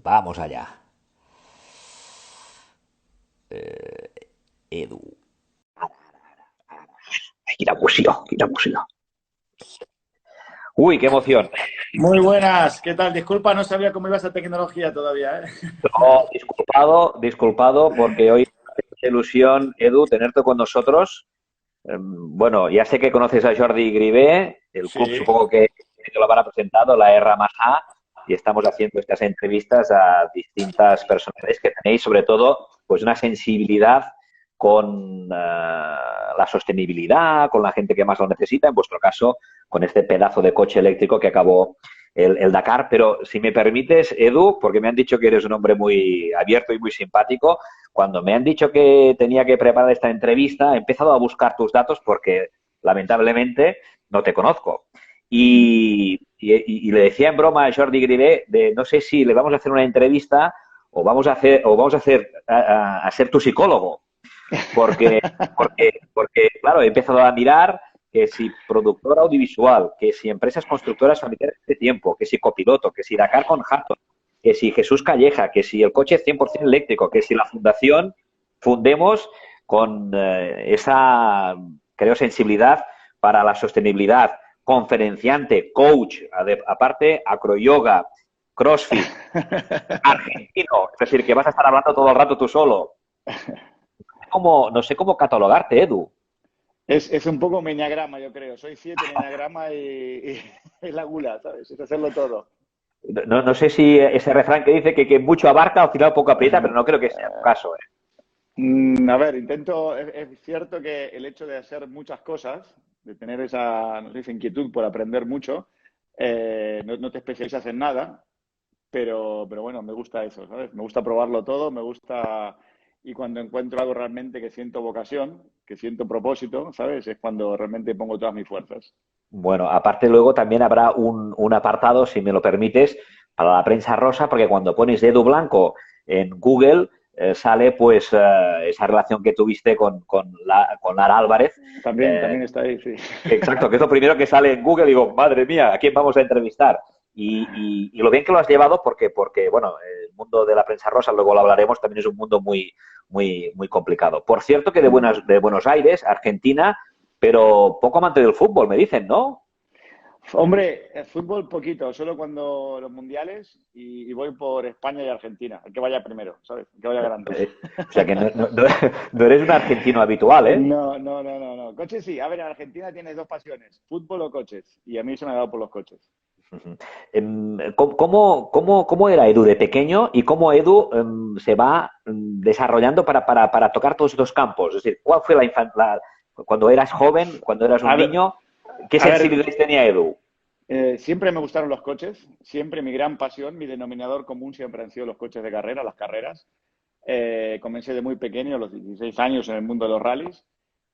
Vamos allá. Edu. Quina emoció. Uy, qué emoción. Muy buenas, ¿qué tal? Disculpa, no sabía cómo iba esa tecnología todavía, ¿eh? No, disculpado, porque hoy es una ilusión, Edu, tenerte con nosotros. Bueno, ya sé que conoces a Jordi Gribé, el club Sí. supongo que te lo habrá presentado, la R más A, y estamos haciendo estas entrevistas a distintas personalidades que tenéis, sobre todo, pues una sensibilidad con la sostenibilidad, con la gente que más lo necesita, en vuestro caso, con este pedazo de coche eléctrico que acabó el Dakar. Pero si me permites, Edu, porque me han dicho que eres un hombre muy abierto y muy simpático, cuando me han dicho que tenía que preparar esta entrevista, he empezado a buscar tus datos porque lamentablemente no te conozco. Y le decía en broma a Jordi Grivé de no sé si le vamos a hacer una entrevista o vamos a ser tu psicólogo, porque, claro, he empezado a mirar que si productor audiovisual, que si empresas constructoras familiares de tiempo, que si copiloto, que si Dakar con Hatton, que si Jesús Calleja, que si el coche 100% eléctrico, que si la fundación fundemos con esa, creo, sensibilidad para la sostenibilidad, conferenciante, coach, aparte, acroyoga, crossfit, argentino, es decir, que vas a estar hablando todo el rato tú solo. No sé cómo catalogarte, Edu. Es un poco mi enneagrama, yo creo. Soy 7 en enneagrama y es la gula, ¿sabes? Es hacerlo todo. No sé si ese refrán que dice que mucho abarca, al final poco aprieta, pero no creo que sea tu caso. A ver, es cierto que el hecho de hacer muchas cosas, de tener esa, no sé, esa inquietud por aprender mucho, no te especializas en nada, pero bueno, me gusta eso, ¿sabes? Me gusta probarlo todo, me gusta. Y cuando encuentro algo realmente que siento vocación, que siento propósito, ¿sabes? Es cuando realmente pongo todas mis fuerzas. Bueno, aparte luego también habrá un apartado, si me lo permites, para la prensa rosa, porque cuando pones Edu Blanco en Google, sale pues esa relación que tuviste con Lara Álvarez. eh, También está ahí, sí. Exacto, que es lo primero que sale en Google y digo, madre mía, ¿a quién vamos a entrevistar? Y lo bien que lo has llevado porque, bueno, el mundo de la prensa rosa, luego lo hablaremos, también es un mundo muy complicado. Por cierto que de Buenos Aires, Argentina, pero poco amante del fútbol, me dicen, ¿no? Hombre, el fútbol poquito, solo cuando los mundiales y voy por España y Argentina, el que vaya primero, ¿sabes? El que vaya ganando. O sea que no eres un argentino habitual, ¿eh? No. Coches sí. A ver, en Argentina tienes dos pasiones, fútbol o coches. Y a mí se me ha dado por los coches. ¿Cómo era Edu de pequeño y cómo Edu se va desarrollando para tocar todos estos campos? Es decir, ¿cuál fue cuando eras joven, cuando eras un A ver, niño, qué a ver, sensibilidades tenía Edu? siempre me gustaron los coches, siempre mi gran pasión, mi denominador común siempre han sido los coches de carrera, las carreras. Comencé de muy pequeño, a los 16 años, en el mundo de los rallies.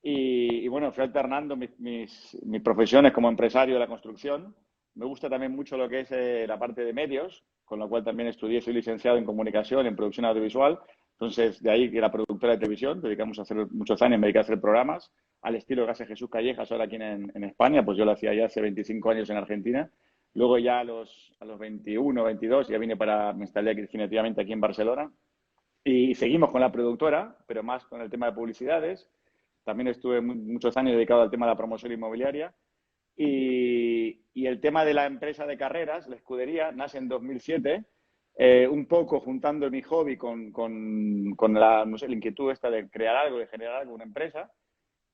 Y bueno, fui alternando mis profesiones como empresario de la construcción. Me gusta también mucho lo que es la parte de medios, con lo cual también estudié, soy licenciado en comunicación, en producción audiovisual. Entonces, de ahí que la productora de televisión, dedicamos a hacer muchos años, me dediqué a hacer programas al estilo que hace Jesús Callejas ahora aquí en España, pues yo lo hacía ya hace 25 años en Argentina. Luego ya a los 21, 22 ya vine me instalé definitivamente aquí en Barcelona y seguimos con la productora, pero más con el tema de publicidades. También estuve muchos años dedicado al tema de la promoción inmobiliaria. Y el tema de la empresa de carreras, la escudería, nace en 2007, un poco juntando mi hobby con la, no sé, la inquietud esta de crear algo, de generar algo, una empresa.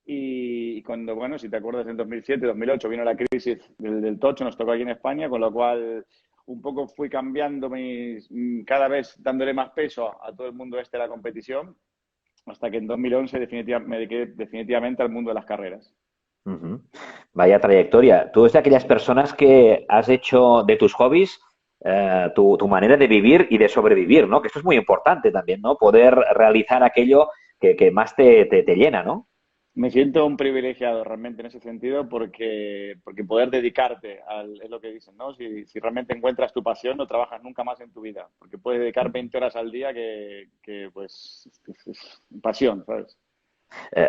Y cuando, bueno, si te acuerdas, en 2007, 2008 vino la crisis del tocho, nos tocó aquí en España, con lo cual un poco fui cambiando cada vez dándole más peso a todo el mundo este de la competición, hasta que en 2011 me dediqué definitivamente al mundo de las carreras. Ujú. Vaya trayectoria. Tú eres de aquellas personas que has hecho de tus hobbies tu manera de vivir y de sobrevivir, ¿no? Que esto es muy importante también, ¿no? Poder realizar aquello que más te llena, ¿no? Me siento un privilegiado realmente en ese sentido porque poder dedicarte es lo que dicen, ¿no? Si realmente encuentras tu pasión, no trabajas nunca más en tu vida, porque puedes dedicar 20 horas al día que pues, es pasión, ¿sabes?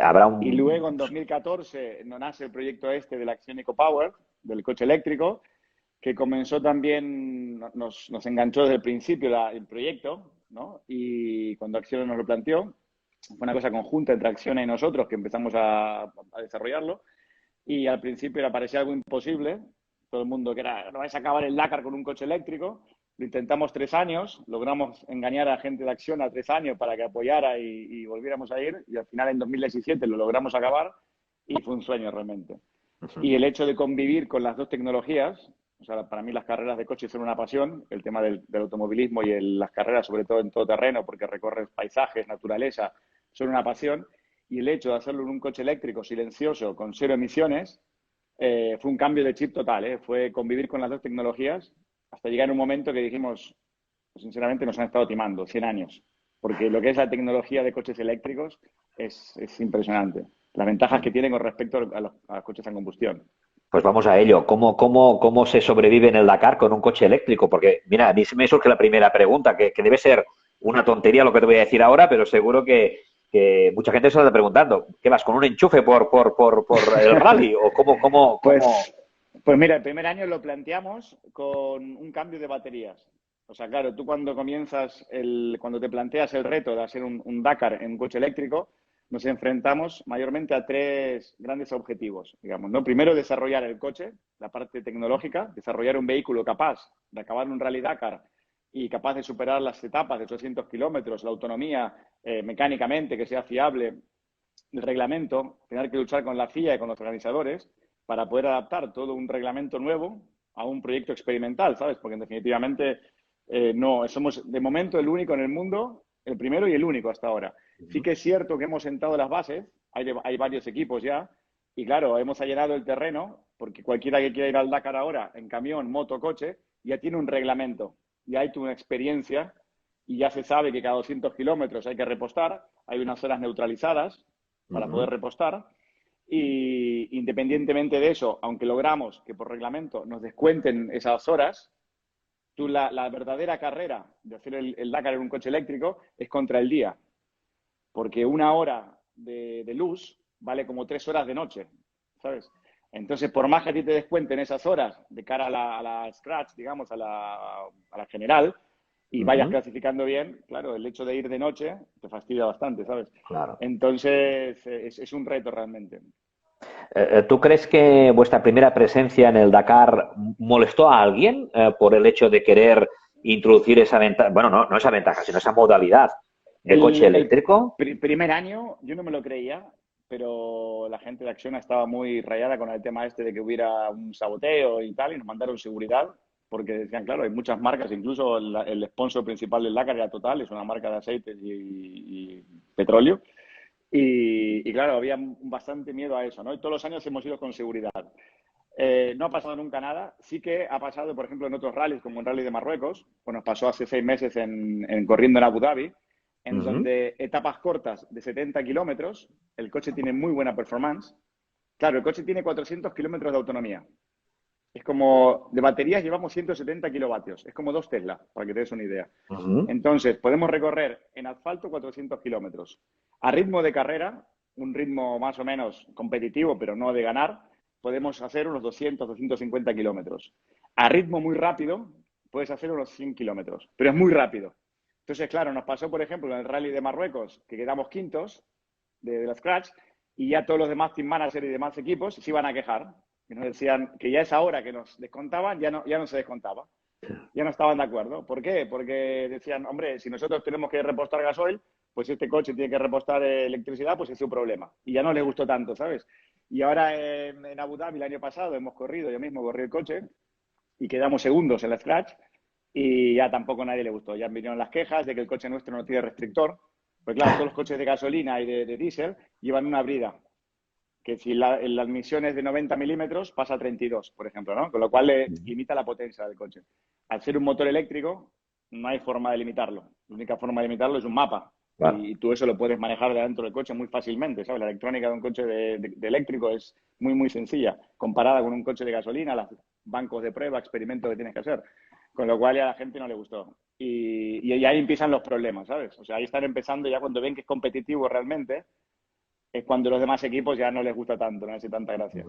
Habrá Y un... luego en 2014 no nace el proyecto este de la acción EcoPower, del coche eléctrico, que comenzó también, nos enganchó desde el principio el proyecto, ¿no? Y cuando Acciona nos lo planteó, fue una cosa conjunta entre Acciona y nosotros que empezamos a desarrollarlo. Y al principio era, parecía algo imposible. Todo el mundo que era, no vais a acabar el Dakar con un coche eléctrico. Lo intentamos 3 años, logramos engañar a gente de Acciona 3 años para que apoyara y volviéramos a ir. Y al final, en 2017, lo logramos acabar y fue un sueño realmente. Y el hecho de convivir con las dos tecnologías, o sea, para mí las carreras de coche son una pasión, el tema del automovilismo y las carreras, sobre todo en todo terreno, porque recorres paisajes, naturaleza, son una pasión. Y el hecho de hacerlo en un coche eléctrico silencioso, con 0 emisiones, fue un cambio de chip total, ¿eh? Fue convivir con las dos tecnologías hasta llegar a un momento que dijimos, pues, sinceramente, nos han estado timando 100 años, porque lo que es la tecnología de coches eléctricos es impresionante. Las ventajas que tiene con respecto a los coches a combustión. Pues vamos a ello. ¿Cómo se sobrevive en el Dakar con un coche eléctrico? Porque, mira, a mí me surge la primera pregunta, que debe ser una tontería lo que te voy a decir ahora, pero seguro que mucha gente se lo está preguntando. ¿Qué vas, con un enchufe por el rally? ¿O cómo? Pues mira, el primer año lo planteamos con un cambio de baterías. O sea, claro, tú cuando cuando te planteas el reto de hacer un Dakar en un coche eléctrico, nos enfrentamos mayormente a 3 grandes objetivos, digamos, ¿no? Primero, desarrollar el coche, la parte tecnológica, desarrollar un vehículo capaz de acabar un Rally Dakar y capaz de superar las etapas de 800 kilómetros, la autonomía mecánicamente, que sea fiable, el reglamento, tener que luchar con la FIA y con los organizadores para poder adaptar todo un reglamento nuevo a un proyecto experimental, ¿sabes? Porque definitivamente no, somos de momento el único en el mundo, el primero y el único hasta ahora. Sí que es cierto que hemos sentado las bases, hay varios equipos ya, y claro, hemos allanado el terreno, porque cualquiera que quiera ir al Dakar ahora, en camión, moto, coche, ya tiene un reglamento, ya hay una experiencia, y ya se sabe que cada 200 kilómetros hay que repostar, hay unas horas neutralizadas para poder repostar, y independientemente de eso, aunque logramos que por reglamento nos descuenten esas horas, la verdadera carrera de hacer el Dakar en un coche eléctrico es contra el día, porque 1 hora de luz vale como 3 horas de noche, ¿sabes? Entonces, por más que a ti te descuenten esas horas de cara a la scratch, digamos, a la general, y vayas clasificando bien, claro, el hecho de ir de noche te fastidia bastante, ¿sabes? Claro. Entonces, es un reto realmente. ¿Tú crees que vuestra primera presencia en el Dakar molestó a alguien por el hecho de querer introducir esa ventaja? Bueno, no esa ventaja, sino esa modalidad de coche eléctrico. Primer año yo no me lo creía, pero la gente de Acciona estaba muy rayada con el tema este de que hubiera un saboteo y tal, y nos mandaron seguridad, porque decían, claro, hay muchas marcas, incluso el sponsor principal del Dakar era Total, es una marca de aceites y petróleo, y claro, había bastante miedo a eso, ¿no? Y todos los años hemos ido con seguridad. No ha pasado nunca nada. Sí que ha pasado, por ejemplo, en otros rallies, como el Rally de Marruecos, pues nos pasó hace 6 meses corriendo en Abu Dhabi, en donde etapas cortas de 70 kilómetros, el coche tiene muy buena performance. Claro, el coche tiene 400 kilómetros de autonomía. Es como, de baterías llevamos 170 kilovatios. Es como 2 Tesla, para que te des una idea. Entonces, podemos recorrer en asfalto 400 kilómetros. A ritmo de carrera, un ritmo más o menos competitivo, pero no de ganar, podemos hacer unos 200, 250 kilómetros. A ritmo muy rápido, puedes hacer unos 100 kilómetros, pero es muy rápido. Entonces, claro, nos pasó, por ejemplo, en el Rally de Marruecos, que quedamos quintos de la Scratch, y ya todos los demás team managers y demás equipos se iban a quejar. Y nos decían que ya esa hora que nos descontaban, ya no se descontaba. Ya no estaban de acuerdo. ¿Por qué? Porque decían, hombre, si nosotros tenemos que repostar gasoil, pues si este coche tiene que repostar electricidad, pues es su problema. Y ya no les gustó tanto, ¿sabes? Y ahora en Abu Dhabi el año pasado hemos corrido, yo mismo corrí el coche y quedamos segundos en la Scratch y ya tampoco a nadie le gustó. Ya vinieron las quejas de que el coche nuestro no tiene restrictor. Pues claro, todos los coches de gasolina y de diésel llevan una brida, que si la admisión es de 90 milímetros pasa a 32, por ejemplo, ¿no? Con lo cual le limita la potencia del coche. Al ser un motor eléctrico, no hay forma de limitarlo. La única forma de limitarlo es un mapa. Claro. Y tú eso lo puedes manejar de dentro del coche muy fácilmente, ¿sabes? La electrónica de un coche de eléctrico es muy, muy sencilla, comparada con un coche de gasolina, los bancos de prueba, experimentos que tienes que hacer. Con lo cual ya a la gente no le gustó. Y ahí empiezan los problemas, ¿sabes? O sea, ahí están empezando ya cuando ven que es competitivo realmente, es cuando los demás equipos ya no les gusta tanto, no hace tanta gracia.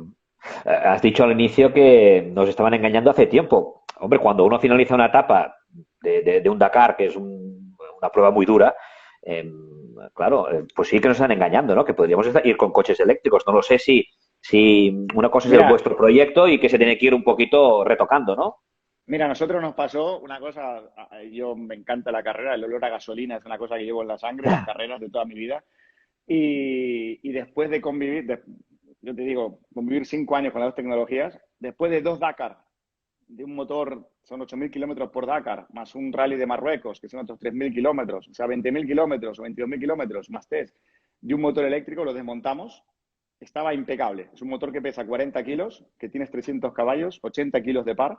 Has dicho al inicio que nos estaban engañando hace tiempo. Hombre, cuando uno finaliza una etapa de un Dakar, que es una prueba muy dura, claro, pues sí que nos están engañando, ¿no? Que podríamos ir con coches eléctricos. No lo sé si una cosa es el Mira, vuestro proyecto y que se tiene que ir un poquito retocando, ¿no? mira, a nosotros nos pasó una cosa, yo me encanta la carrera, el olor a gasolina es una cosa que llevo en la sangre, las carreras de toda mi vida. Y después de convivir, yo te digo, convivir 5 años con las dos tecnologías, después de dos Dakar, de un motor, son 8.000 kilómetros por Dakar, más un rally de Marruecos, que son otros 3.000 kilómetros, o sea, 20.000 kilómetros o 22.000 kilómetros, más test, de un motor eléctrico, lo desmontamos, estaba impecable. Es un motor que pesa 40 kilos, que tienes 300 caballos, 80 kilos de par,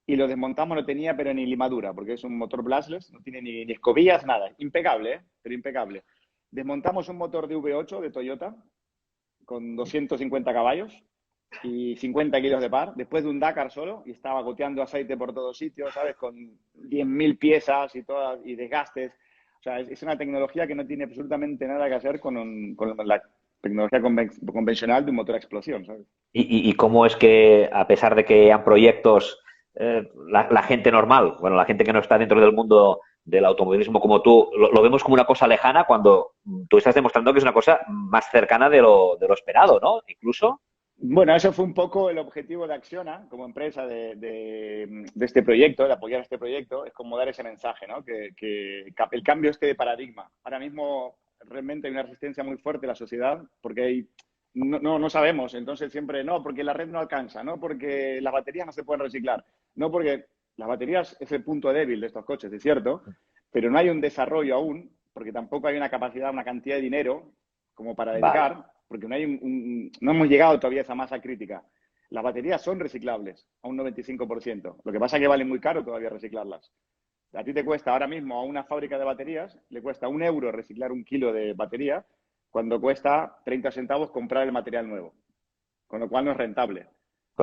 y lo desmontamos, no tenía pero ni limadura, porque es un motor blastless, no tiene ni escobillas, nada. Impecable, ¿eh? Pero impecable. Desmontamos un motor de V8 de Toyota con 250 caballos y 50 kilos de par, después de un Dakar solo, y estaba goteando aceite por todos sitios, ¿sabes? Con 10.000 piezas y todas, y desgastes. O sea, es una tecnología que no tiene absolutamente nada que hacer con la tecnología convencional de un motor a explosión, ¿sabes? Y cómo es que, a pesar de que han proyectos, la gente normal, bueno, la gente que no está dentro del mundo del automovilismo como tú, lo vemos como una cosa lejana cuando tú estás demostrando que es una cosa más cercana de lo esperado, ¿no? Incluso. Bueno, eso fue un poco el objetivo de Acciona como empresa de este proyecto, de apoyar este proyecto, es como dar ese mensaje, ¿no? Que el cambio este de paradigma. Ahora mismo realmente hay una resistencia muy fuerte en la sociedad porque no sabemos, entonces siempre no, porque la red no alcanza, no porque las baterías no se pueden reciclar, no porque las baterías es el punto débil de estos coches, es cierto, pero no hay un desarrollo aún, porque tampoco hay una capacidad, una cantidad de dinero como para Vale, dedicar, porque no, hay no hemos llegado todavía a esa masa crítica. Las baterías son reciclables a un 95%. Lo que pasa es que vale muy caro todavía reciclarlas. A ti te cuesta ahora mismo a una fábrica de baterías, le cuesta 1 euro reciclar 1 kilo de batería, cuando cuesta 30 centavos comprar el material nuevo. Con lo cual no es rentable. Lo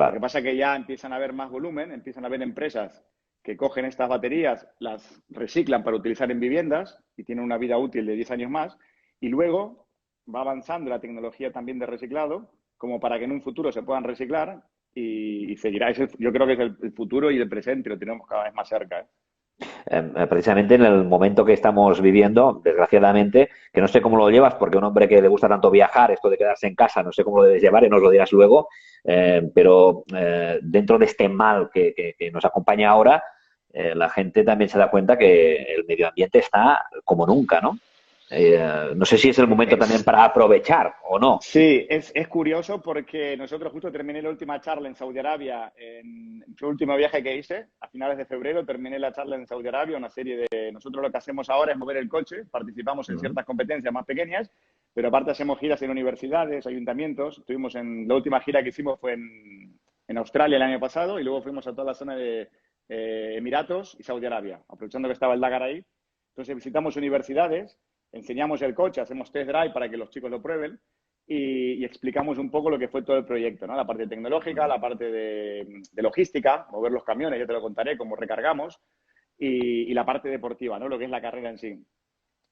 que claro. pasa es que ya empiezan a haber más volumen, empiezan a haber empresas que cogen estas baterías, las reciclan para utilizar en viviendas y tienen una vida útil de 10 años más, y luego va avanzando la tecnología también de reciclado, como para que en un futuro se puedan reciclar y seguirá. Yo creo que es el futuro y el presente, lo tenemos cada vez más cerca. ¿Eh? Precisamente en el momento que estamos viviendo, desgraciadamente, que no sé cómo lo llevas, porque un hombre que le gusta tanto viajar, esto de quedarse en casa, no sé cómo lo debes llevar y nos lo dirás luego, pero dentro de este mal que nos acompaña ahora, la gente también se da cuenta que el medio ambiente está como nunca, ¿no? No sé si es el momento también Es, para aprovechar o no. Sí, es curioso porque nosotros justo terminé la última charla en Saudi Arabia, fue el último viaje que hice, a finales de febrero terminé la charla en Saudi Arabia, una serie de, nosotros lo que hacemos ahora es mover el coche, participamos en Ujú. ciertas competencias más pequeñas, pero aparte hacemos giras en universidades, ayuntamientos, estuvimos la última gira que hicimos fue en Australia el año pasado y luego fuimos a toda la zona de Emiratos y Saudi Arabia, aprovechando que estaba el Dakar ahí. Entonces visitamos universidades, enseñamos el coche, hacemos test drive para que los chicos lo prueben y explicamos un poco lo que fue todo el proyecto, ¿no? La parte tecnológica, la parte de logística, mover los camiones, ya te lo contaré, cómo recargamos, y la parte deportiva, ¿no? Lo que es la carrera en sí.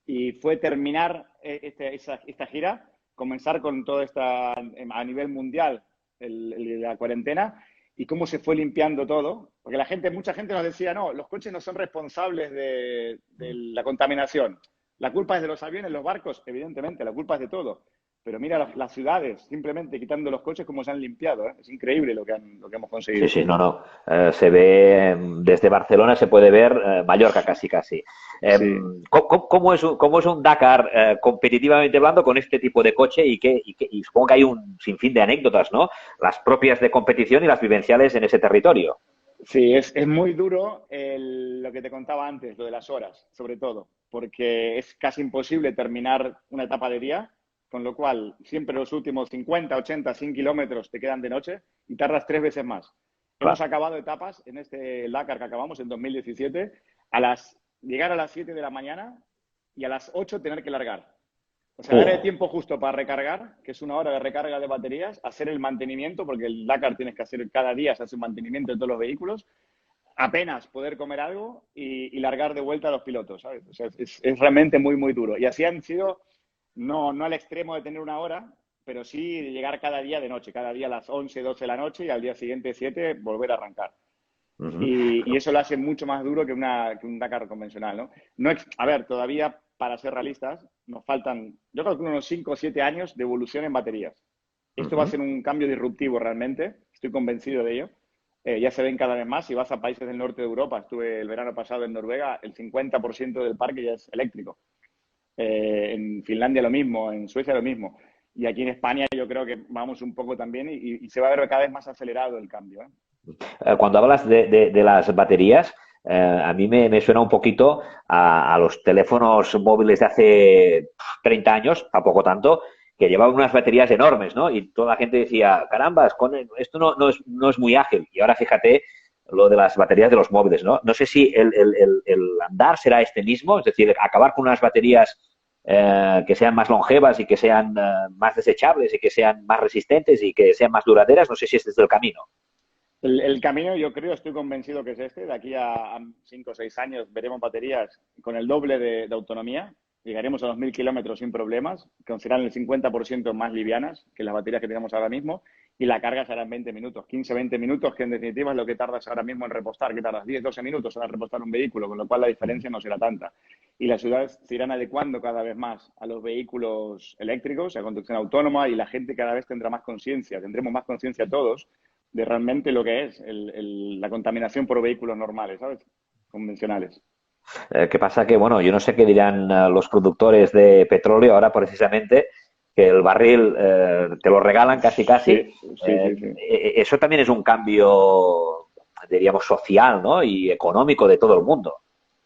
Y fue terminar esta gira, comenzar con toda esta, a nivel mundial, la cuarentena, y cómo se fue limpiando todo. Porque mucha gente nos decía, no, los coches no son responsables de la contaminación. La culpa es de los aviones, los barcos, evidentemente, la culpa es de todo. Pero mira las ciudades, simplemente quitando los coches, cómo se han limpiado. ¿Eh? Es increíble lo que hemos Sí, conseguido. sí, no, no. Se ve desde Barcelona, se puede ver Mallorca casi, casi. Sí. ¿Cómo es un Dakar competitivamente hablando con este tipo de coche y supongo que hay un sinfín de anécdotas, ¿no? Las propias de competición y las vivenciales en ese territorio. Sí, es muy duro lo que te contaba antes, lo de las horas, sobre todo, porque es casi imposible terminar una etapa de día, con lo cual siempre los últimos 50, 80, 100 kilómetros te quedan de noche y tardas 3 veces más. Hemos Claro. acabado etapas en este Dakar que acabamos en 2017, llegar a las 7 de la mañana y a las 8 tener que largar. O sea, dar el Uh, tiempo justo para recargar, que es 1 hora de recarga de baterías, hacer el mantenimiento, porque el Dakar tienes que hacer cada día, se hace un mantenimiento de todos los vehículos, apenas poder comer algo y largar de vuelta a los pilotos, ¿sabes? O sea, es realmente muy, muy duro. Y así han sido, no al extremo de tener 1 hora, pero sí llegar cada día de noche, cada día a las 11, 12 de la noche y al día siguiente 7 volver a arrancar. Ujú. Y eso lo hace mucho más duro que un Dakar convencional, ¿no? A ver, todavía, para ser realistas, nos faltan, yo creo que unos 5 o 7 años de evolución en baterías. Esto va a Ujú. ser un cambio disruptivo realmente, estoy convencido de ello. Ya se ven cada vez más. Si vas a países del norte de Europa, estuve el verano pasado en Noruega, el 50% del parque ya es eléctrico. En Finlandia lo mismo, en Suecia lo mismo. Y aquí en España yo creo que vamos un poco también y se va a ver cada vez más acelerado el cambio, ¿eh? Cuando hablas de las baterías, a mí me suena un poquito a los teléfonos móviles de hace 30 años, tampoco tanto, que llevaban unas baterías enormes, ¿no? Y toda la gente decía, carambas, esto no es muy ágil. Y ahora fíjate lo de las baterías de los móviles, ¿no? No sé si el andar será este mismo, es decir, acabar con unas baterías que sean más longevas y que sean más desechables y que sean más resistentes y que sean más duraderas, no sé si este es el camino. El camino, yo creo, estoy convencido que es este. De aquí a 5 o 6 años veremos baterías con el doble de autonomía. Llegaremos a los 1.000 kilómetros sin problemas, que serán el 50% más livianas que las baterías que tenemos ahora mismo. Y la carga será en 20 minutos, 15, 20 minutos, que en definitiva es lo que tardas ahora mismo en repostar, que tardas 10, 12 minutos en repostar un vehículo, con lo cual la diferencia no será tanta. Y las ciudades se irán adecuando cada vez más a los vehículos eléctricos, a conducción autónoma, y la gente cada vez tendrá más conciencia, tendremos más conciencia todos de realmente lo que es la contaminación por vehículos normales, ¿sabes? Convencionales. ¿Qué pasa? Que, bueno, yo no sé qué dirán los productores de petróleo ahora precisamente, que el barril te lo regalan casi casi. Sí, sí, sí, sí. Eso también es un cambio, diríamos, social, ¿no? Y económico de todo el mundo.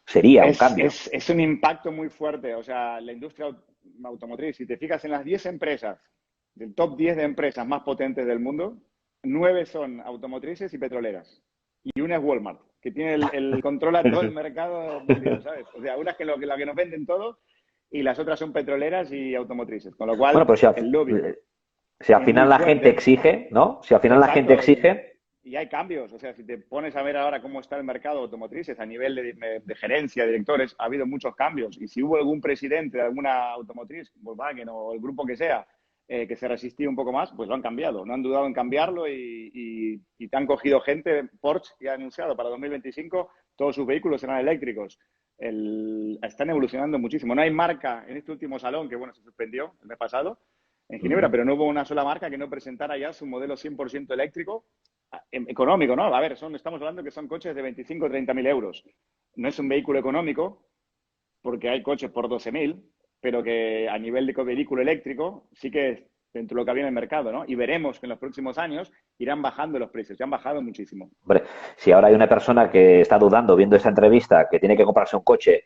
Sería un cambio. Es un impacto muy fuerte. O sea, la industria automotriz, si te fijas en las 10 empresas, del top 10 de empresas más potentes del mundo, 9 son automotrices y petroleras. Y una es Walmart, que tiene controla todo el mercado mundial, ¿sabes? O sea, una es la que nos venden todo y las otras son petroleras y automotrices. Con lo Bueno, cual, pero el lobby si al es muy final la gente fuerte. exige, ¿no? Si al final la gente Exacto, exige, y hay cambios. O sea, si te pones a ver ahora cómo está el mercado automotrices a nivel de gerencia, directores, ha habido muchos cambios. Y si hubo algún presidente de alguna automotriz, Volkswagen o el grupo que sea, que se resistía un poco más, pues lo han cambiado. No han dudado en cambiarlo y te han cogido gente. Porsche ya ha anunciado para 2025 todos sus vehículos serán eléctricos. Están evolucionando muchísimo. No hay marca en este último salón, que bueno, se suspendió el mes pasado, en Ginebra, pero no hubo una sola marca que no presentara ya su modelo 100% eléctrico económico, ¿no? A ver, estamos hablando que son coches de 25 o 30 mil euros. No es un vehículo económico, porque hay coches por 12.000, pero que a nivel de vehículo eléctrico sí que es dentro de lo que había en el mercado, ¿no? Y veremos que en los próximos años irán bajando los precios, ya han bajado muchísimo. hombre, si ahora hay una persona que está dudando viendo esta entrevista que tiene que comprarse un coche,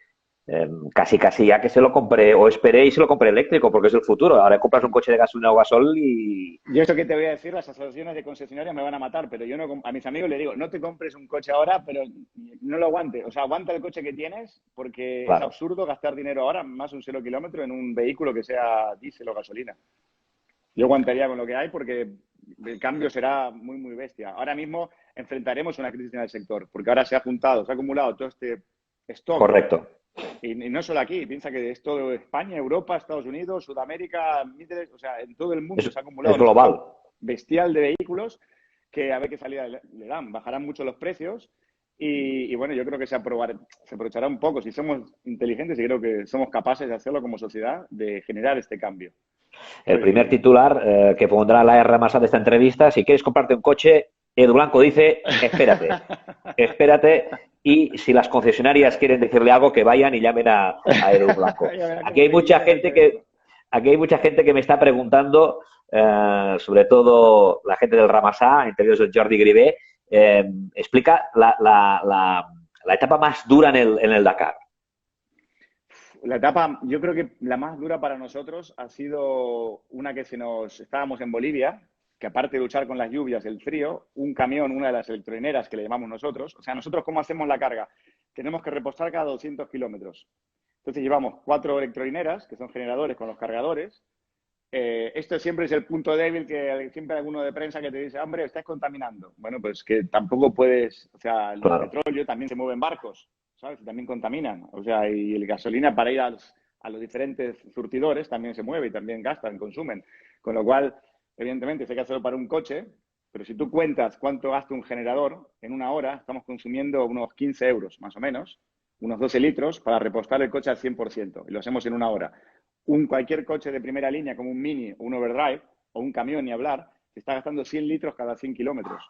casi casi ya que se lo compre o esperé y se lo compre eléctrico porque es el futuro. Ahora compras un coche de gasolina o gasol y Yo esto que te voy a decir, las asociaciones de concesionarias me van a matar, pero yo no, a mis amigos les digo, no te compres un coche ahora, pero no lo aguante. O sea, aguanta el coche que tienes porque es claro. absurdo gastar dinero ahora, más un 0 kilómetro, en un vehículo que sea diésel o gasolina. Yo aguantaría con lo que hay porque el cambio será muy, muy bestia. Ahora mismo enfrentaremos una crisis en el sector porque ahora se ha juntado, se ha acumulado todo este stock. Correcto. Y no solo aquí, piensa que es todo España, Europa, Estados Unidos, Sudamérica, o sea, en todo el mundo se ha acumulado Es un stock global. bestial de vehículos que a ver qué salida le dan. Bajarán mucho los precios y bueno, yo creo que se aprovechará un poco. Si somos inteligentes y creo que somos capaces de hacerlo como sociedad, de generar este cambio. El ¿Sabes? primer titular que pondrá la R masa de esta entrevista, si quieres comprarte un coche, Edu Blanco dice, espérate, espérate, y si las concesionarias quieren decirle algo, que vayan y llamen a Edu Blanco. Ya verás Aquí cómo hay me mucha quitan el gente teléfono. aquí hay mucha gente que me está preguntando, sobre todo la gente del Ramasá, entre ellos el Jordi Grivé, explica la etapa más dura en el Dakar. La etapa, yo creo que la más dura para nosotros ha sido una que estábamos en Bolivia, que aparte de luchar con las lluvias, el frío, un camión, una de las electrolineras que le llamamos nosotros, o sea, nosotros cómo hacemos la carga, tenemos que repostar cada 200 kilómetros. Entonces llevamos 4 electrolineras, que son generadores con los cargadores. Esto siempre es el punto débil que siempre hay alguno de prensa que te dice, hombre, estás contaminando. Bueno, pues que tampoco puedes, o sea, el Claro. petróleo también se mueve en barcos, ¿sabes? Y también contaminan. O sea, y el gasolina para ir a los diferentes surtidores también se mueve y también gastan, consumen. Con lo cual, evidentemente, si hay que hacerlo para un coche, pero si tú cuentas cuánto gasta un generador, en una hora estamos consumiendo unos 15 euros, más o menos, unos 12 litros para repostar el coche al 100%. Y lo hacemos en una hora. Cualquier coche de primera línea, como un Mini, un Overdrive o un camión, ni hablar, se está gastando 100 litros cada 100 kilómetros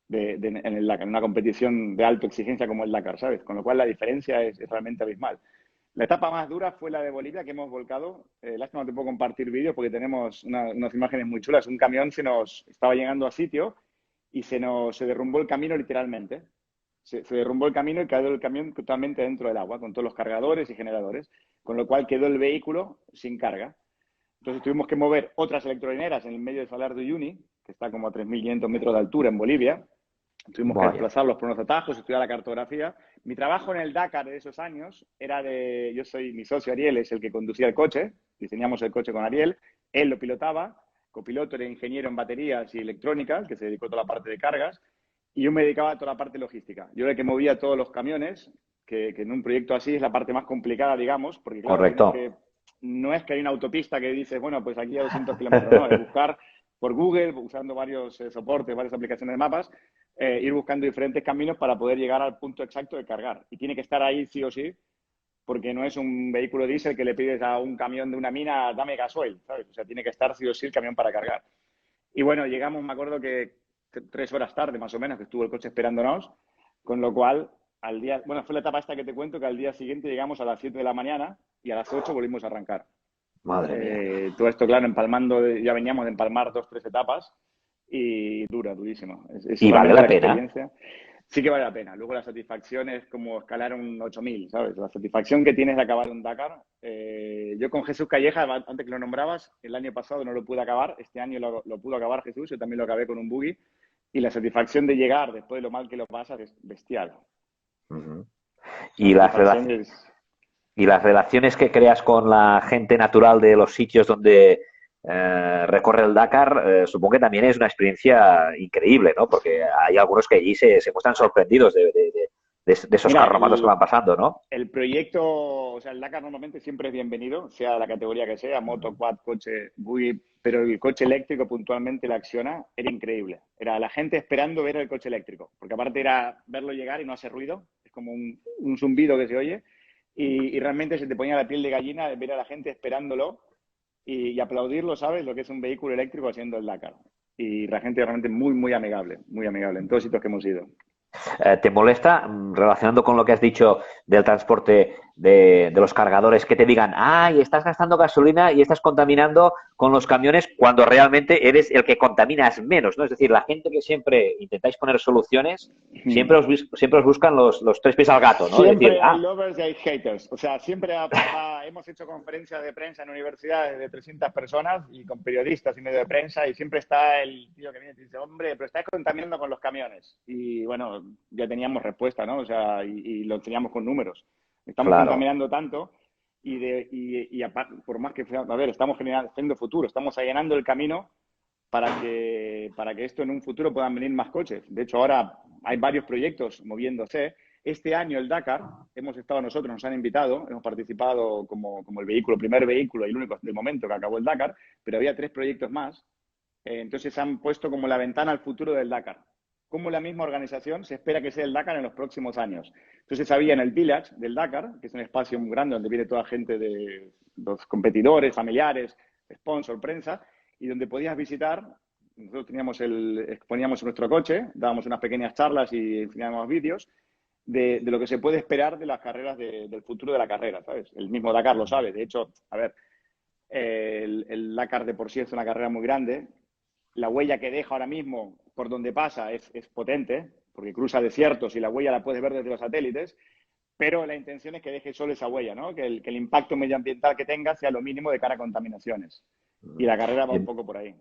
en el Dakar, en una competición de alta exigencia como el Dakar, ¿sabes? Con lo cual la diferencia es realmente abismal. La etapa más dura fue la de Bolivia, que hemos volcado. Lástima, no te puedo compartir vídeos porque tenemos unas imágenes muy chulas. Un camión se nos estaba llegando a sitio y se derrumbó el camino literalmente. Se derrumbó el camino y quedó el camión totalmente dentro del agua, con todos los cargadores y generadores, con lo cual quedó el vehículo sin carga. Entonces tuvimos que mover otras electrolineras en el medio del Salar de Uyuni, que está como a 3.500 metros de altura en Bolivia. Tuvimos que desplazarlos por unos atajos, estudiar la cartografía. Mi trabajo en el Dakar de esos años era mi socio Ariel es el que conducía el coche, diseñamos el coche con Ariel, él lo pilotaba, copiloto era ingeniero en baterías y electrónica, que se dedicó a toda la parte de cargas, y yo me dedicaba a toda la parte logística. Yo era el que movía todos los camiones, que en un proyecto así es la parte más complicada, digamos, porque claro, Correcto. no es que hay una autopista que dices, bueno, pues aquí a 200 kilómetros, no, es buscar por Google, usando varios soportes, varias aplicaciones de mapas, ir buscando diferentes caminos para poder llegar al punto exacto de cargar. Y tiene que estar ahí sí o sí, porque no es un vehículo diésel que le pides a un camión de una mina, dame gasoil, ¿sabes? O sea, tiene que estar sí o sí el camión para cargar. Y bueno, llegamos, me acuerdo que 3 horas tarde, más o menos, que estuvo el coche esperándonos, con lo cual, fue la etapa esta que te cuento, que al día siguiente llegamos a las 7 de la mañana y a las 8 volvimos a arrancar. Madre mía. Todo esto, claro, ya veníamos de empalmar 2 o 3 etapas y durísimo. ¿Y vale la pena? Experiencia. Sí que vale la pena. Luego la satisfacción es como escalar un 8000, ¿sabes? La satisfacción que tienes de acabar un Dakar. Yo con Jesús Calleja, antes que lo nombrabas, el año pasado no lo pude acabar, este año lo pudo acabar Jesús, yo también lo acabé con un buggy. Y la satisfacción de llegar después de lo mal que lo pasas es bestial. Y las relaciones que creas con la gente natural de los sitios donde recorre el Dakar, supongo que también es una experiencia increíble, ¿no? Porque hay algunos que allí se muestran sorprendidos de esos carromatos que van pasando, ¿no? El proyecto, o sea, el Dakar normalmente siempre es bienvenido, sea de la categoría que sea, moto, quad, coche, buggy, pero el coche eléctrico puntualmente la Acciona era increíble. Era la gente esperando ver el coche eléctrico, porque aparte era verlo llegar y no hace ruido, es como un zumbido que se oye, y realmente se te ponía la piel de gallina de ver a la gente esperándolo y aplaudirlo, ¿sabes? Lo que es un vehículo eléctrico haciendo el Dakar. Y la gente realmente muy amigable en todos sitios que hemos ido. ¿Te molesta, relacionando con lo que has dicho del transporte de los cargadores, que te digan, y estás gastando gasolina y estás contaminando con los camiones cuando realmente eres el que contaminas menos, ¿no? Es decir, la gente que siempre intentáis poner soluciones, siempre os buscan los 3 pies al gato, ¿no? Siempre decir, hay lovers y hay haters. O sea, siempre hemos hecho conferencias de prensa en universidades de 300 personas y con periodistas y medio de prensa y siempre está el tío que viene y dice, hombre, pero estás contaminando con los camiones. Y bueno, ya teníamos respuesta, ¿no? O sea, y lo teníamos con números. Estamos contaminando tanto y por más que, a ver, estamos haciendo futuro, estamos allanando el camino para que esto en un futuro puedan venir más coches. De hecho, ahora hay varios proyectos moviéndose. Este año el Dakar, hemos estado nosotros, nos han invitado, hemos participado como el primer vehículo y el único del momento que acabó el Dakar, pero había 3 proyectos más. Entonces se han puesto como la ventana al futuro del Dakar. Como la misma organización se espera que sea el Dakar en los próximos años. Entonces había en el Village del Dakar, que es un espacio muy grande donde viene toda gente de los competidores, familiares, sponsor, prensa, y donde podías visitar. Nosotros exponíamos nuestro coche, dábamos unas pequeñas charlas y enseñábamos vídeos de lo que se puede esperar de las carreras del futuro de la carrera, ¿sabes? El mismo Dakar lo sabe. De hecho, a ver, el Dakar de por sí es una carrera muy grande. La huella que deja ahora mismo por donde pasa es potente, porque cruza desiertos y la huella la puedes ver desde los satélites, pero la intención es que deje solo esa huella, ¿no? Que el impacto medioambiental que tenga sea lo mínimo de cara a contaminaciones. Y la carrera va un poco por ahí.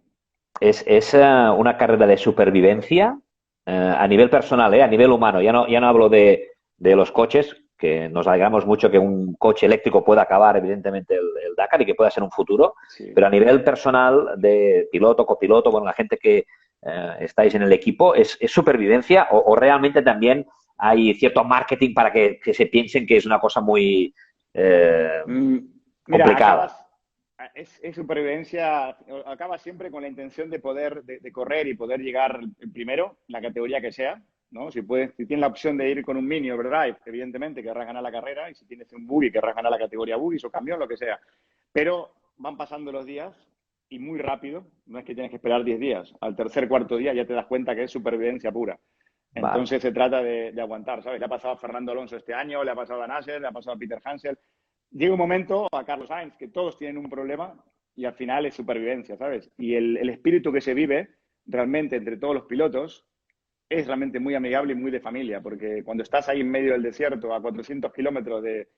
Es una carrera de supervivencia a nivel personal, a nivel humano. Ya no hablo de los coches, que nos alegramos mucho que un coche eléctrico pueda acabar, evidentemente, el Dakar y que pueda ser un futuro, sí. Pero a nivel personal, de piloto, copiloto, bueno, la gente que estáis en el equipo, ¿es supervivencia o realmente también hay cierto marketing para que se piensen que es una cosa muy Mira, complicada. es supervivencia, acabas siempre con la intención de poder, de correr y poder llegar el primero, en la categoría que sea, ¿no? Si tienes la opción de ir con un Mini Overdrive, evidentemente querrás ganar la carrera, y si tienes un Buggy, querrás ganar la categoría Buggy o camión, lo que sea. Pero van pasando los días y muy rápido, no es que tienes que esperar 10 días, al tercer, cuarto día ya te das cuenta que es supervivencia pura. Vale. Entonces se trata de aguantar, ¿sabes? Le ha pasado a Fernando Alonso este año, le ha pasado a Nasser, le ha pasado a Peter Hansel. Llega un momento a Carlos Sainz que todos tienen un problema y al final es supervivencia, ¿sabes? Y el espíritu que se vive realmente entre todos los pilotos es realmente muy amigable y muy de familia, porque cuando estás ahí en medio del desierto, a 400 kilómetros de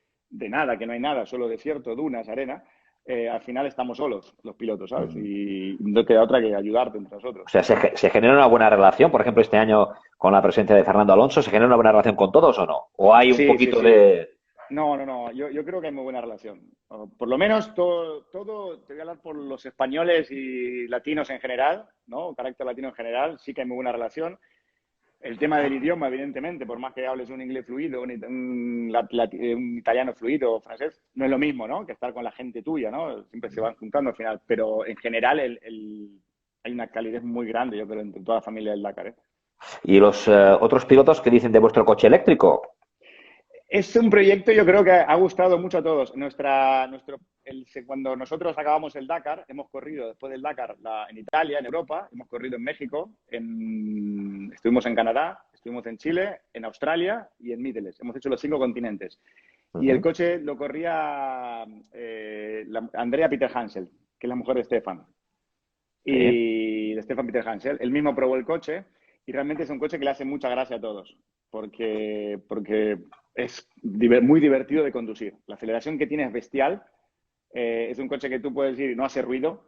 nada, que no hay nada, solo desierto, dunas, arena, al final estamos solos los pilotos, ¿sabes? Mm. Y no queda otra que ayudarte entre O nosotros. sea, se genera una buena relación, por ejemplo, este año con la presencia de Fernando Alonso, ¿se genera una buena relación con todos o no? ¿O hay un Sí, sí, poquito sí. de... No, no, no. Yo creo que hay muy buena relación. O por lo menos te voy a hablar por los españoles y latinos en general, ¿no? Carácter latino en general, sí que hay muy buena relación. El tema del idioma, evidentemente, por más que hables un inglés fluido, un italiano fluido o francés, no es lo mismo, ¿no? Que estar con la gente tuya, ¿no? Siempre se van juntando al final. Pero en general hay una calidez muy grande, yo creo, entre toda la familia del Dakar, ¿eh? ¿Y los otros pilotos qué dicen de vuestro coche eléctrico? Es un proyecto, yo creo que ha gustado mucho a todos. Cuando nosotros acabamos el Dakar, hemos corrido después del Dakar en Italia, en Europa, hemos corrido en México, estuvimos en Canadá, estuvimos en Chile, en Australia y en Middle East. Hemos hecho los 5 continentes. Y el Ujú. coche lo corría Andrea Peter Hansel, que es la mujer de Stefan. Sí. Y de Stefan Peter Hansel. Él mismo probó el coche y realmente es un coche que le hace mucha gracia a todos, porque es muy divertido de conducir. La aceleración que tiene es bestial. Es un coche que tú puedes ir y no hace ruido,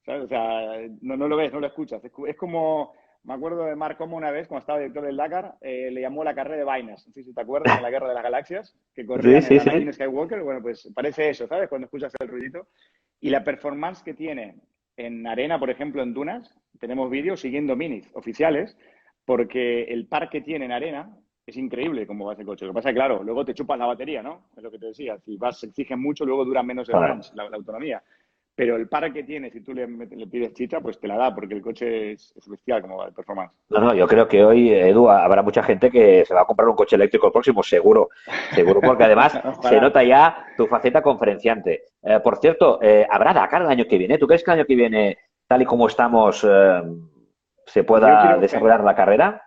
¿sabes? O sea, no lo ves, no lo escuchas. Es como, me acuerdo de Mark Como una vez, cuando estaba director del Dakar, le llamó la carrera de vainas. No sé si te acuerdas, en la Guerra de las Galaxias, que Sí, corrían el sí, Anakin sí. Skywalker. Bueno, pues parece eso, ¿sabes? Cuando escuchas el ruidito. Y la performance que tiene en arena, por ejemplo, en dunas, tenemos vídeos siguiendo minis oficiales, porque el par que tiene en arena es increíble cómo va ese coche. Lo que pasa es que, claro, luego te chupas la batería, ¿no? Es lo que te decía. Si vas, exigen mucho, luego dura menos el Claro. range, la autonomía. Pero el par que tiene, si tú le pides chicha, pues te la da, porque el coche es bestial como va de performance. No, no, yo creo que hoy, Edu, habrá mucha gente que se va a comprar un coche eléctrico el próximo, seguro, seguro, porque además se Ojalá. nota ya tu faceta conferenciante. Por cierto, ¿habrá Dakar el año que viene? ¿Tú crees que el año que viene, tal y como estamos, se Yo pueda quiero, desarrollar la carrera?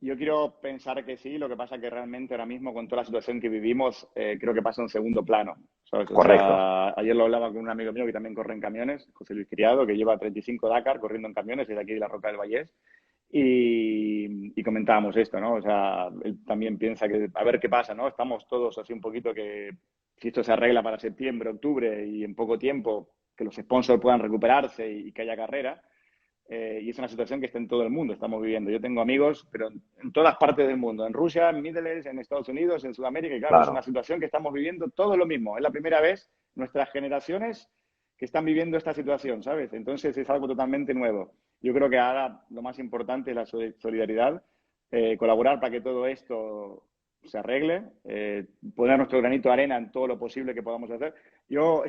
Yo quiero pensar que sí, lo que pasa que realmente ahora mismo con toda la situación que vivimos, creo que pasa en segundo plano, ¿sabes? O Correcto. sea, ayer lo hablaba con un amigo mío que también corre en camiones, José Luis Criado, que lleva 35 Dakar corriendo en camiones desde aquí de la Roca del Vallés, y comentábamos esto, ¿no? O sea, él también piensa que a ver qué pasa, ¿no? Estamos todos así un poquito que si esto se arregla para septiembre, octubre y en poco tiempo que los sponsors puedan recuperarse y que haya carrera, y es una situación que está en todo el mundo, estamos viviendo. Yo tengo amigos, pero en todas partes del mundo, en Rusia, en Middle East, en Estados Unidos, en Sudamérica, y claro, es una Claro. situación que estamos viviendo todo lo mismo. Es la primera vez nuestras generaciones que están viviendo esta situación, ¿sabes? Entonces es algo totalmente nuevo. Yo creo que ahora lo más importante es la solidaridad, colaborar para que todo esto se arregle, poner nuestro granito de arena en todo lo posible que podamos hacer. Yo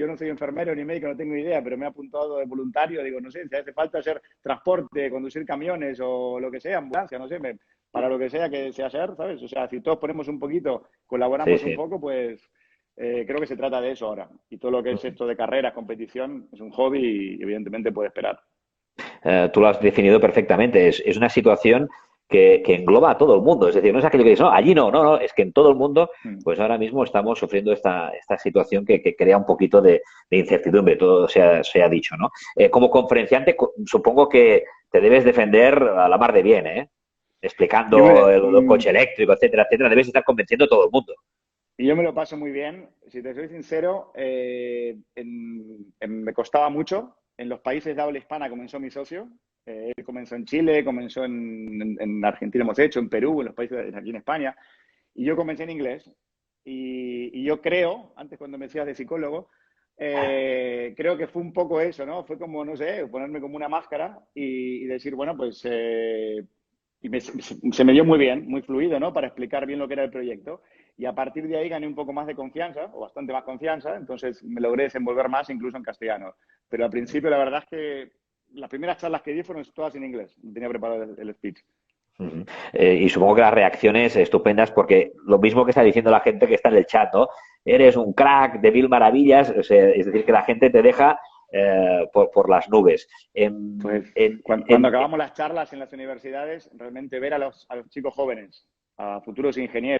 no soy enfermero ni médico, no tengo idea, pero me he apuntado de voluntario, digo, no sé, si hace falta hacer transporte, conducir camiones o lo que sea, ambulancia, no sé, para lo que sea que sea hacer, ¿sabes? O sea, si todos ponemos un poquito, Sí, colaboramos un sí. poco, pues creo que se trata de eso ahora. Y todo lo que es esto de carreras, competición, es un hobby y evidentemente puede esperar. Tú lo has definido perfectamente. Es una situación que engloba a todo el mundo. Es decir, no es aquello que dices, no, allí no, no, no, es que en todo el mundo, Mm. pues ahora mismo estamos sufriendo esta situación que crea un poquito de incertidumbre, todo se ha dicho, ¿no? Como conferenciante, supongo que te debes defender a la mar de bien, ¿eh? Yo Explicando me, el coche eléctrico, etcétera, etcétera. Debes estar convenciendo a todo el mundo. Y yo me lo paso muy bien. Si te soy sincero, me costaba mucho. En los países de habla hispana comenzó mi socio. Él comenzó en Chile, comenzó en Argentina, hemos hecho, en Perú, en los países de aquí en España. Y yo comencé en inglés. Y yo creo, antes cuando me decías de psicólogo, creo que fue un poco eso, ¿no? Fue como, no sé, ponerme como una máscara y decir, bueno, pues se me dio muy bien, muy fluido, ¿no? Para explicar bien lo que era el proyecto. y a partir de ahí gané un poco más de confianza, o bastante más confianza, entonces me logré desenvolver más incluso en castellano. Pero al principio la verdad es que las primeras charlas que di fueron todas en inglés, no tenía preparado el speech. Ujú. Y supongo que las reacciones estupendas, porque lo mismo que está diciendo la gente que está en el chat, ¿no? Eres un crack de mil maravillas, o sea, es decir, que la gente te deja por las nubes. Pues En, cuando acabamos las charlas en las universidades, realmente ver a los chicos jóvenes, a futuros ingenieros,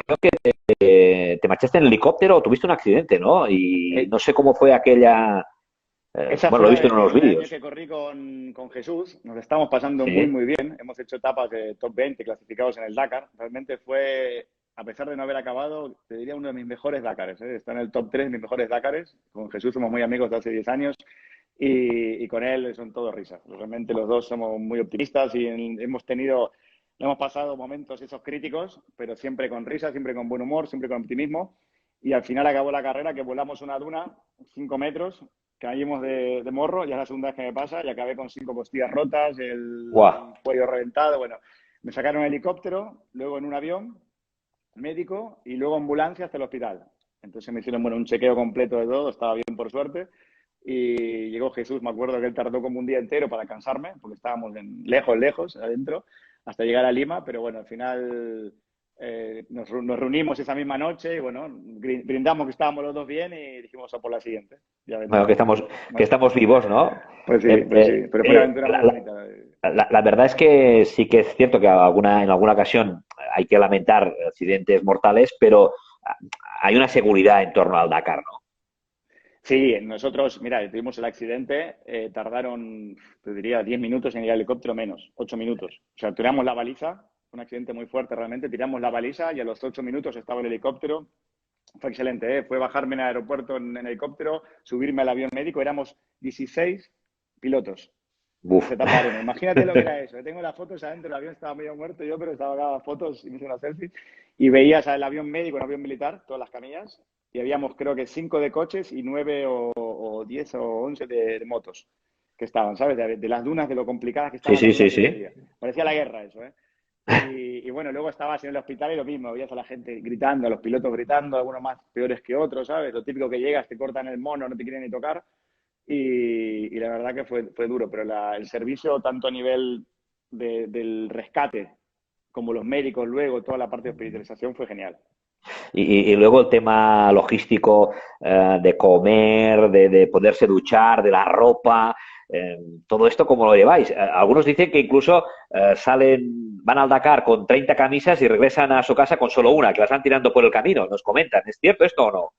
creo que te marchaste en helicóptero o tuviste un accidente, ¿no? Y eh, no sé cómo fue aquella. esa Bueno, fue lo he visto en unos el año vídeos. que corrí con Jesús. Nos estamos pasando muy, Sí. muy bien. Hemos hecho etapas de top 20 clasificados en el Dakar. Realmente fue, a pesar de no haber acabado, te diría uno de mis mejores Dakares. ¿Eh? Está en el top 3 de mis mejores Dakares. Con Jesús somos muy amigos de hace 10 años y con él son todo risas. Realmente los dos somos muy optimistas y hemos pasado momentos esos críticos, pero siempre con risas, siempre con buen humor, siempre con optimismo. Y al final acabó la carrera que volamos una duna, 5 metros, caímos de morro, ya es la segunda vez que me pasa, y acabé con 5 costillas rotas, Guau. el cuello reventado. Bueno, me sacaron en helicóptero, luego en un avión médico y luego ambulancia hasta el hospital. Entonces me hicieron, bueno, un chequeo completo de todo, estaba bien por suerte. Y llegó Jesús, me acuerdo que él tardó como un día entero para cansarme, porque estábamos lejos, lejos, adentro, hasta llegar a Lima, pero bueno, al final nos reunimos esa misma noche y bueno, brindamos que estábamos los dos bien y dijimos a por la siguiente. Ya Bueno, vendrá. que Bueno, estamos vivos, ¿no? pues sí, pero fue una aventura muy La, bonita. la verdad es que sí que es cierto que en alguna ocasión hay que lamentar accidentes mortales, pero hay una seguridad en torno al Dakar, ¿no? Sí, nosotros, mira, tuvimos el accidente, tardaron, te diría, 10 minutos en ir al helicóptero menos, 8 minutos. O sea, tiramos la baliza, fue un accidente muy fuerte realmente, tiramos la baliza y a los 8 minutos estaba el helicóptero. Fue excelente, ¿eh? Fue bajarme en el aeropuerto en helicóptero, subirme al avión médico, éramos 16 pilotos en Uf. esa etapa de arena. Imagínate lo que era eso. Tengo las fotos adentro, el avión estaba medio muerto yo, pero estaba grabando fotos y me hice una selfie. Y veías al avión médico, el avión militar, todas las camillas, y habíamos creo que 5 de coches y 9 o 10 o 11 de motos que estaban, ¿sabes? De las dunas, de lo complicadas que Sí, estaban las sí, sí, dunas sí. ese día. Parecía la guerra eso, ¿eh? Y bueno, luego estabas en el hospital y lo mismo, veías a la gente gritando, a los pilotos gritando, algunos más peores que otros, ¿sabes? Lo típico que llegas, te cortan el mono, no te quieren ni tocar. Y la verdad que fue duro, pero el servicio, tanto a nivel del rescate como los médicos, luego toda la parte de hospitalización fue genial. Y luego el tema logístico de comer, de poderse duchar, de la ropa, todo esto, ¿cómo lo lleváis? Algunos dicen que incluso van al Dakar con 30 camisas y regresan a su casa con solo una, que las van tirando por el camino. Nos comentan, ¿es cierto esto o no?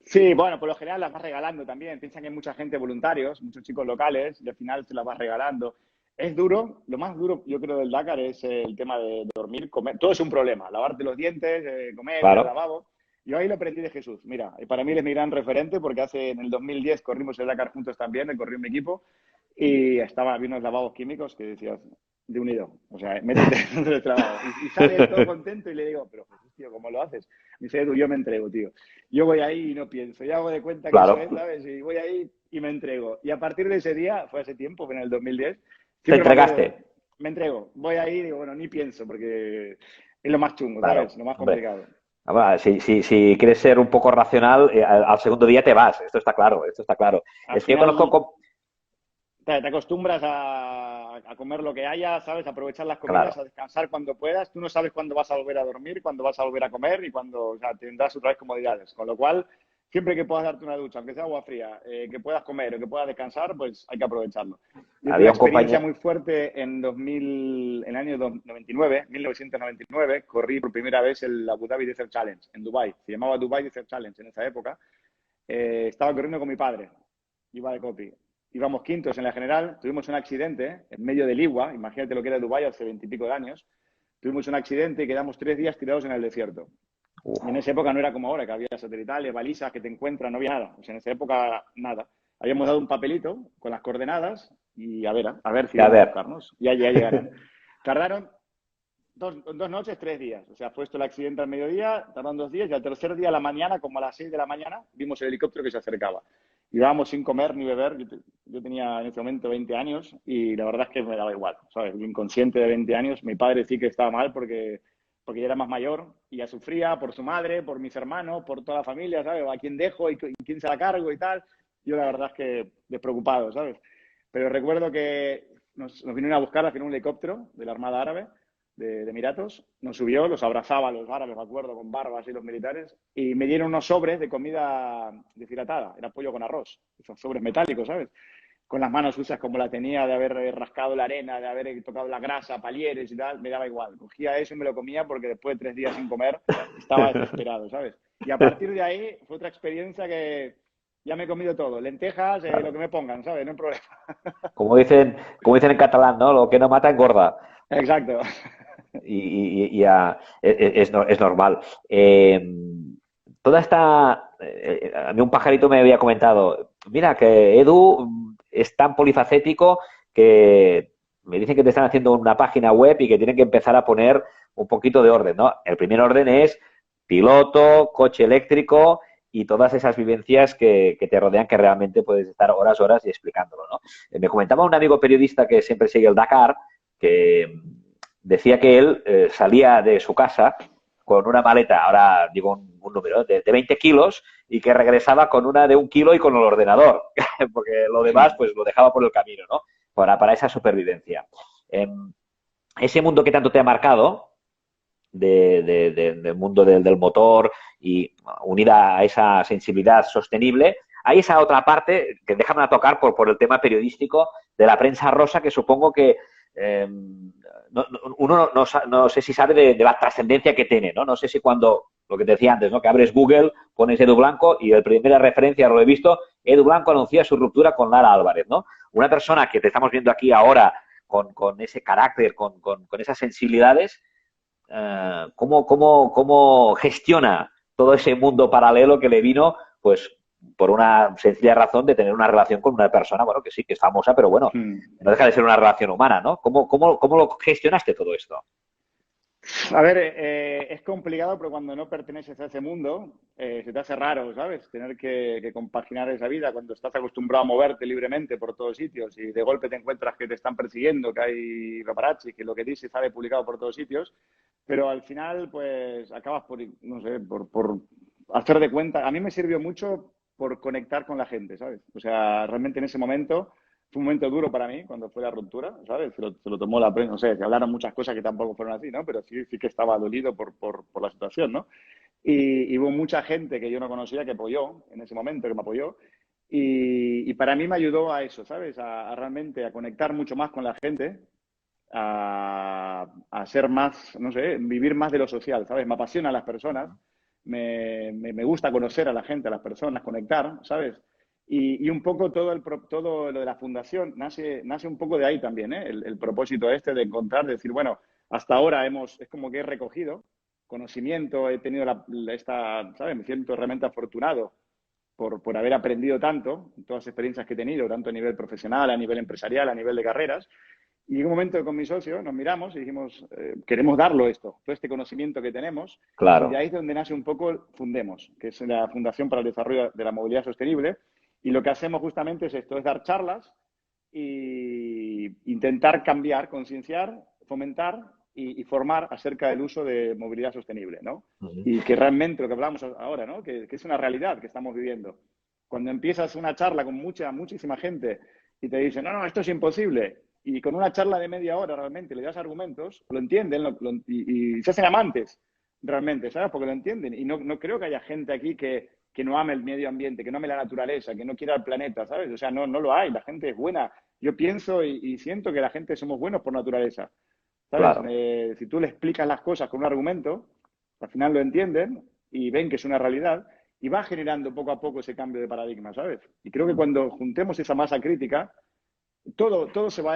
Sí, bueno, por lo general las vas regalando también. Piensan que hay mucha gente voluntarios, muchos chicos locales, y al final se las vas regalando. Es duro, lo más duro yo creo del Dakar es el tema de dormir, comer. Todo es un problema, lavarte los dientes, comer, ir al Claro. lavabo. Yo ahí lo aprendí de Jesús. Mira, para mí él es mi gran referente porque en el 2010 corrimos el Dakar juntos también, me corrió mi equipo y había unos lavabos químicos que decías, de unido, o sea, métete dentro del lavabo. Y sale él todo contento y le digo, pero Jesús, tío, ¿cómo lo haces? Me dice, Edu, yo me entrego, tío. Yo voy ahí y no pienso, yo hago de cuenta que eso Claro. es, ¿sabes? Y voy ahí y me entrego. Y a partir de ese día, fue hace tiempo, fue en el 2010, Te siempre me acuerdo, entregaste. me entrego. Voy ahí y digo, bueno, ni pienso, porque es lo más chungo, Claro. ¿sabes? Lo más Hombre. complicado. Ahora, si quieres ser un poco racional, al segundo día te vas. Esto está claro, esto está claro. Al Es que yo conozco. final, te acostumbras a comer lo que haya, ¿sabes? A aprovechar las comidas, Claro. a descansar cuando puedas. Tú no sabes cuándo vas a volver a dormir, cuándo vas a volver a comer y cuándo, o sea, tendrás otra vez comodidades. Con lo cual, siempre que puedas darte una ducha, aunque sea agua fría, que puedas comer o que puedas descansar, pues hay que aprovecharlo. Yo tuve una Había un experiencia compañero. muy fuerte en 2000, en el año 99, 1999, corrí por primera vez el Abu Dhabi Desert Challenge en Dubai. Se llamaba Dubai Desert Challenge en esa época. Estaba corriendo con mi padre, iba de copy. Íbamos quintos en la general, tuvimos un accidente en medio del Iwa, imagínate lo que era Dubái hace 20 y pico de años. Tuvimos un accidente y quedamos 3 días tirados en el desierto. Uf, Y en esa época no era como ahora, que había satelitales, balizas que te encuentran, no había nada. O sea, en esa época nada. Habíamos dado un papelito con las coordenadas y a ver si a vienen a ver, buscarnos. Ya llegarán. Tardaron dos noches, 3 días. O sea, fue esto el accidente al mediodía, tardaron 2 días y al tercer día a la mañana, como a las 6 de la mañana, vimos el helicóptero que se acercaba. Íbamos sin comer ni beber. Yo tenía en ese momento 20 años y la verdad es que me daba igual, ¿sabes? El inconsciente de 20 años. Mi padre sí que estaba mal porque ya era más mayor y ya sufría por su madre, por mis hermanos, por toda la familia, ¿sabes? ¿A quién dejo y quién se la cargo y tal? Yo la verdad es que despreocupado, ¿sabes? Pero recuerdo que nos vinieron a buscar al final un helicóptero de la Armada Árabe de Emiratos, nos subió, los abrazaba a los árabes, me acuerdo, con barbas y los militares, y me dieron unos sobres de comida deshidratada, era pollo con arroz, esos sobres metálicos, ¿sabes? Con las manos sucias como la tenía, de haber rascado la arena, de haber tocado la grasa, palieres y tal, me daba igual. Cogía eso y me lo comía porque después de 3 días sin comer estaba desesperado, ¿sabes? Y a partir de ahí fue otra experiencia que ya me he comido todo. Lentejas, lo que me pongan, ¿sabes? No hay problema. Como dicen en catalán, ¿no? Lo que no mata engorda. Exacto. Y es normal. Toda esta... a mí un pajarito me había comentado, mira, que Edu es tan polifacético que me dicen que te están haciendo una página web y que tienen que empezar a poner un poquito de orden, ¿no? El primer orden es piloto, coche eléctrico y todas esas vivencias que te rodean, que realmente puedes estar horas y explicándolo, ¿no? Me comentaba un amigo periodista que siempre sigue el Dakar, que decía que él salía de su casa con una maleta, ahora digo un número, de 20 kilos y que regresaba con una de 1 kilo y con el ordenador, porque lo demás pues lo dejaba por el camino, ¿no? Para esa supervivencia. Ese mundo que tanto te ha marcado, del mundo del motor y unida a esa sensibilidad sostenible, hay esa otra parte que déjame tocar por el tema periodístico de la prensa rosa, que supongo que uno no sé si sabe de la trascendencia que tiene, ¿no? No sé si cuando, lo que te decía antes, ¿no? Que abres Google, pones Edu Blanco y la primera referencia, lo he visto, Edu Blanco anuncia su ruptura con Lara Álvarez, ¿no? Una persona que te estamos viendo aquí ahora con ese carácter, con esas sensibilidades, cómo gestiona todo ese mundo paralelo que le vino, pues por una sencilla razón de tener una relación con una persona, bueno, que sí, que es famosa, pero bueno, no deja de ser una relación humana, ¿no? ¿Cómo lo gestionaste todo esto? A ver, es complicado, pero cuando no perteneces a ese mundo, se te hace raro, ¿sabes? Tener que compaginar esa vida cuando estás acostumbrado a moverte libremente por todos sitios y de golpe te encuentras que te están persiguiendo, que hay paparazzi, que lo que dices sale publicado por todos sitios, pero al final, pues, acabas por, no sé, por hacer de cuenta. A mí me sirvió mucho por conectar con la gente, ¿sabes? O sea, realmente en ese momento fue un momento duro para mí cuando fue la ruptura, ¿sabes? Se lo tomó la prensa, no sé, se hablaron muchas cosas que tampoco fueron así, ¿no? Pero sí que estaba dolido por la situación, ¿no? Y hubo mucha gente que yo no conocía que apoyó en ese momento, que me apoyó. Y para mí me ayudó a eso, ¿sabes? A realmente a conectar mucho más con la gente, a ser más, no sé, vivir más de lo social, ¿sabes? Me apasiona a las personas, me gusta conocer a la gente, a las personas, conectar, ¿sabes? Y un poco todo lo de la fundación nace un poco de ahí también, ¿eh? El propósito este de encontrar, de decir, bueno, hasta ahora es como que he recogido conocimiento, he tenido ¿sabes? Me siento realmente afortunado por haber aprendido tanto, todas las experiencias que he tenido, tanto a nivel profesional, a nivel empresarial, a nivel de carreras. Y en un momento con mi socio nos miramos y dijimos, queremos darlo esto, todo este conocimiento que tenemos, y de Claro. ahí es donde nace un poco Fundemos, que es la Fundación para el Desarrollo de la Movilidad Sostenible, y lo que hacemos justamente es esto, es dar charlas e intentar cambiar, concienciar, fomentar y formar acerca del uso de movilidad sostenible, ¿no? Y que realmente lo que hablamos ahora, ¿no? Que es una realidad que estamos viviendo. Cuando empiezas una charla con muchísima gente y te dicen, no, esto es imposible, y con una charla de media hora realmente le das argumentos, lo entienden y se hacen amantes realmente, ¿sabes? Porque lo entienden. Y no creo que haya gente aquí que no ame el medio ambiente, que no ame la naturaleza, que no quiera el planeta, ¿sabes? O sea, no lo hay. La gente es buena. Yo pienso y siento que la gente somos buenos por naturaleza, ¿sabes? Claro. Si tú le explicas las cosas con un argumento, al final lo entienden y ven que es una realidad y va generando poco a poco ese cambio de paradigma, ¿sabes? Y creo que cuando juntemos esa masa crítica, todo se va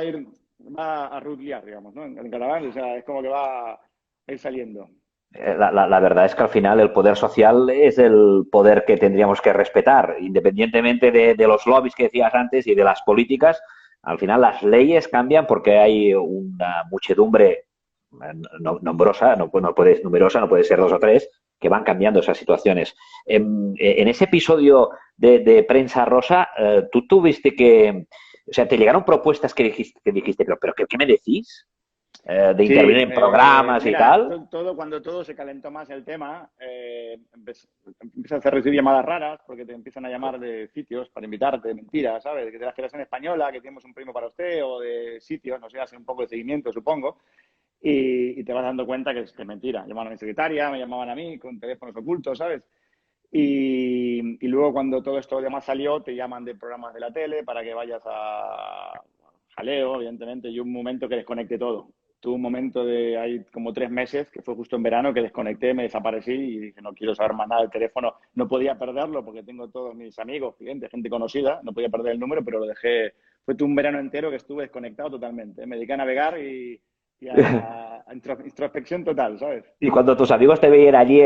a rulear, digamos, ¿no? En catalán, o sea, es como que va a ir saliendo. La verdad es que al final el poder social es el poder que tendríamos que respetar, independientemente de los lobbies que decías antes y de las políticas. Al final las leyes cambian porque hay una muchedumbre nombrosa, no puedes, numerosa, no puede ser dos o tres, que van cambiando esas situaciones. En ese episodio de Prensa Rosa, tú tuviste que, o sea, te llegaron propuestas que dijiste, pero ¿qué me decís? De intervenir Sí, en programas y mira, tal. cuando todo se calentó más el tema, empiezas a recibir llamadas raras porque te empiezan a llamar de sitios para invitarte, de mentiras, ¿sabes? Que de la Federación Española, que tenemos un primo para usted, o de sitios, no sé, hacen un poco de seguimiento, supongo, y te vas dando cuenta que es mentira. Llamaban a mi secretaria, me llamaban a mí con teléfonos ocultos, ¿sabes? Y luego cuando todo esto demás salió, te llaman de programas de la tele para que vayas a jaleo, evidentemente, y un momento que desconecté todo. Tuve un momento de, hay como 3 meses, que fue justo en verano, que desconecté, me desaparecí y dije, no quiero saber más nada del teléfono. No podía perderlo porque tengo todos mis amigos, clientes, gente conocida, no podía perder el número, pero lo dejé. Fue todo un verano entero que estuve desconectado totalmente. Me dediqué a navegar y a introspección total, ¿sabes? Y cuando tus amigos te veían allí